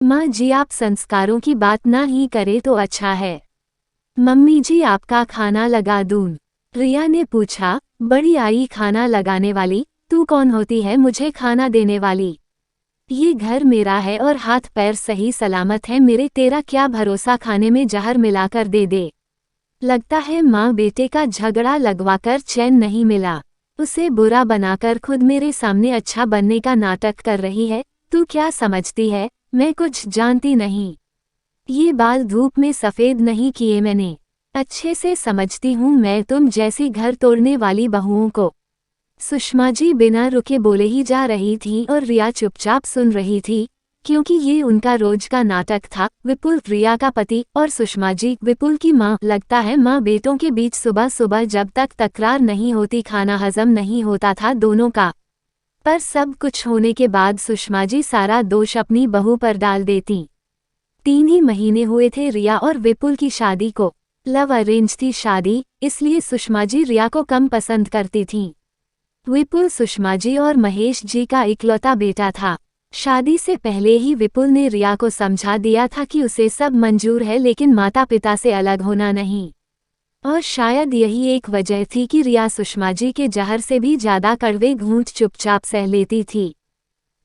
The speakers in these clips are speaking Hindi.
माँ जी, आप संस्कारों की बात ना ही करे तो अच्छा है। मम्मी जी, आपका खाना लगा दूं? रिया ने पूछा। बड़ी आई खाना लगाने वाली, तू कौन होती है मुझे खाना देने वाली? ये घर मेरा है और हाथ पैर सही सलामत है मेरे, तेरा क्या भरोसा खाने में जहर मिलाकर दे दे। लगता है माँ बेटे का झगड़ा लगवाकर चैन नहीं मिला, उसे बुरा बनाकर खुद मेरे सामने अच्छा बनने का नाटक कर रही है। तू क्या समझती है, मैं कुछ जानती नहीं। ये बाल धूप में सफ़ेद नहीं किए मैंने, अच्छे से समझती हूँ मैं तुम जैसी घर तोड़ने वाली बहुओं को। सुषमा जी बिना रुके बोले ही जा रही थी और रिया चुपचाप सुन रही थी, क्योंकि ये उनका रोज का नाटक था। विपुल रिया का पति और सुषमा जी विपुल की माँ। लगता है माँ बेटों के बीच सुबह सुबह जब तक तकरार नहीं होती खाना हजम नहीं होता था दोनों का। पर सब कुछ होने के बाद सुषमा जी सारा दोष अपनी बहू पर डाल देती। 3 ही महीने हुए थे रिया और विपुल की शादी को। लव अरेंज थी शादी, इसलिए सुषमा जी रिया को कम पसंद करती थीं। विपुल सुषमा जी और महेश जी का इकलौता बेटा था। शादी से पहले ही विपुल ने रिया को समझा दिया था कि उसे सब मंजूर है, लेकिन माता पिता से अलग होना नहीं। और शायद यही एक वजह थी कि रिया सुषमा जी के जहर से भी ज्यादा कड़वे घूंट चुपचाप सह लेती थी।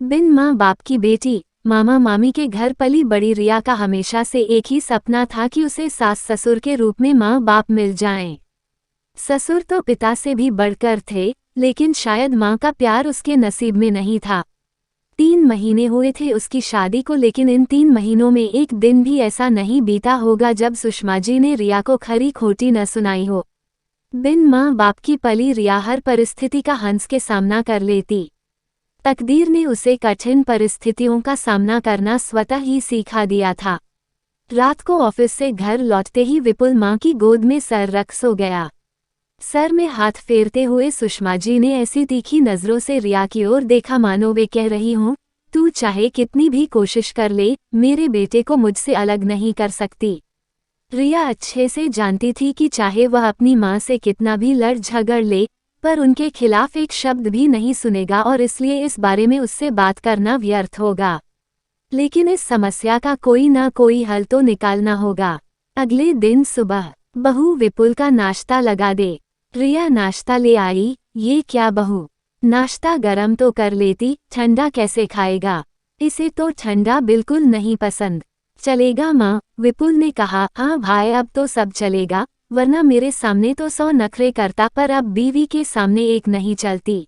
बिन माँ बाप की बेटी, मामा मामी के घर पली बड़ी रिया का हमेशा से एक ही सपना था कि उसे सास ससुर के रूप में माँ बाप मिल जाएं। ससुर तो पिता से भी बढ़कर थे, लेकिन शायद माँ का प्यार उसके नसीब में नहीं था। 3 महीने हुए थे उसकी शादी को, लेकिन इन 3 महीनों में एक दिन भी ऐसा नहीं बीता होगा जब सुषमा जी ने रिया को खरी खोटी न सुनाई हो। बिन माँ बाप की पली रिया हर परिस्थिति का हंस के सामना कर लेती। तकदीर ने उसे कठिन परिस्थितियों का सामना करना स्वतः ही सिखा दिया था। रात को ऑफिस से घर लौटते ही विपुल माँ की गोद में सर रख सो गया। सर में हाथ फेरते हुए सुषमा जी ने ऐसी तीखी नजरों से रिया की ओर देखा मानो वे कह रही हों, तू चाहे कितनी भी कोशिश कर ले, मेरे बेटे को मुझसे अलग नहीं कर सकती। रिया अच्छे से जानती थी कि चाहे वह अपनी माँ से कितना भी लड़ झगड़ ले, पर उनके खिलाफ एक शब्द भी नहीं सुनेगा और इसलिए इस बारे में उससे बात करना व्यर्थ होगा। लेकिन इस समस्या का कोई ना कोई हल तो निकालना होगा। अगले दिन सुबह, बहू विपुल का नाश्ता लगा दे। रिया नाश्ता ले आई। ये क्या बहू, नाश्ता गरम तो कर लेती, ठंडा कैसे खाएगा? इसे तो ठंडा बिल्कुल नहीं पसंद। चलेगा माँ, विपुल ने कहा। हाँ भाई, अब तो सब चलेगा, वरना मेरे सामने तो 100 नखरे करता, पर अब बीवी के सामने एक नहीं चलती।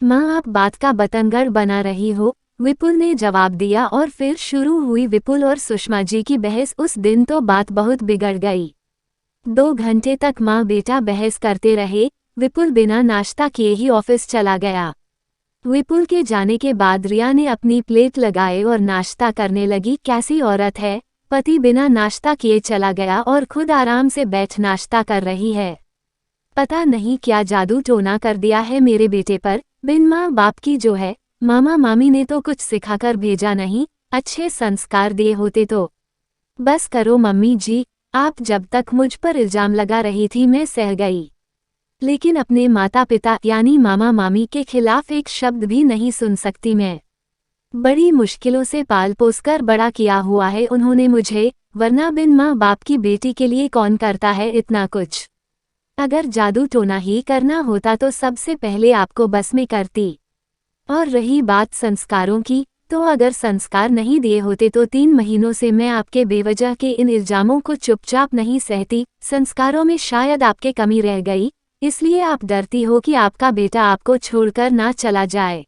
माँ, आप बात का बतंगड़ बना रही हो, विपुल ने जवाब दिया और फिर शुरू हुई विपुल और सुषमा जी की बहस। उस दिन तो बात बहुत बिगड़ गई। 2 घंटे तक माँ बेटा बहस करते रहे। विपुल बिना नाश्ता किए ही ऑफिस चला गया। विपुल के जाने के बाद रिया ने अपनी प्लेट लगाए और नाश्ता करने लगी। कैसी औरत है, पति बिना नाश्ता किए चला गया और खुद आराम से बैठ नाश्ता कर रही है। पता नहीं क्या जादू टोना कर दिया है मेरे बेटे पर। बिन माँ बाप की जो है, मामा मामी ने तो कुछ सिखाकर भेजा नहीं, अच्छे संस्कार दिए होते तो। बस करो मम्मी जी, आप जब तक मुझ पर इल्जाम लगा रही थी मैं सह गई, लेकिन अपने माता पिता यानी मामा मामी के खिलाफ एक शब्द भी नहीं सुन सकती मैं। बड़ी मुश्किलों से पाल पोस कर बड़ा किया हुआ है उन्होंने मुझे, वरना बिन माँ बाप की बेटी के लिए कौन करता है इतना कुछ। अगर जादू टोना ही करना होता तो सबसे पहले आपको बस में करती। और रही बात संस्कारों की, तो अगर संस्कार नहीं दिए होते तो 3 महीनों से मैं आपके बेवजह के इन इल्जामों को चुपचाप नहीं सहती। संस्कारों में शायद आपके कमी रह गई, इसलिए आप डरती हो कि आपका बेटा आपको छोड़कर ना चला जाए।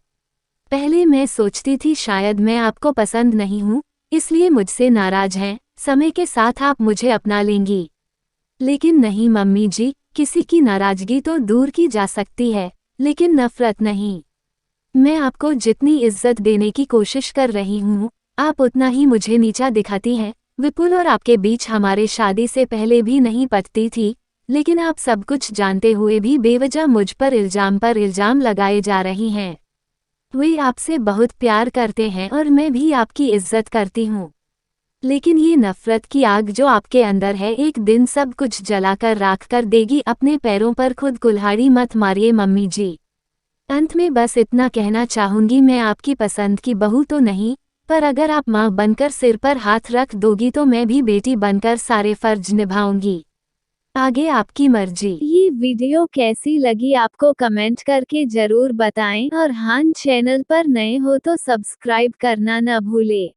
पहले मैं सोचती थी शायद मैं आपको पसंद नहीं हूँ, इसलिए मुझसे नाराज हैं, समय के साथ आप मुझे अपना लेंगी। लेकिन नहीं मम्मी जी, किसी की नाराजगी तो दूर की जा सकती है, लेकिन नफरत नहीं। मैं आपको जितनी इज्जत देने की कोशिश कर रही हूँ, आप उतना ही मुझे नीचा दिखाती हैं। विपुल और आपके बीच हमारे शादी से पहले भी नहीं पटती थी, लेकिन आप सब कुछ जानते हुए भी बेवजह मुझ पर इल्जाम लगाए जा रही हैं। वे आपसे बहुत प्यार करते हैं और मैं भी आपकी इज्जत करती हूँ, लेकिन ये नफरत की आग जो आपके अंदर है एक दिन सब कुछ जलाकर राख कर देगी। अपने पैरों पर खुद कुल्हाड़ी मत मारिए मम्मी जी। अंत में बस इतना कहना चाहूंगी, मैं आपकी पसंद की बहू तो नहीं, पर अगर आप माँ बनकर सिर पर हाथ रख दोगी तो मैं भी बेटी बनकर सारे फर्ज निभाऊंगी। आगे आपकी मर्जी। ये वीडियो कैसी लगी आपको कमेंट करके जरूर बताएं और हाँ, चैनल पर नए हो तो सब्सक्राइब करना न भूलें।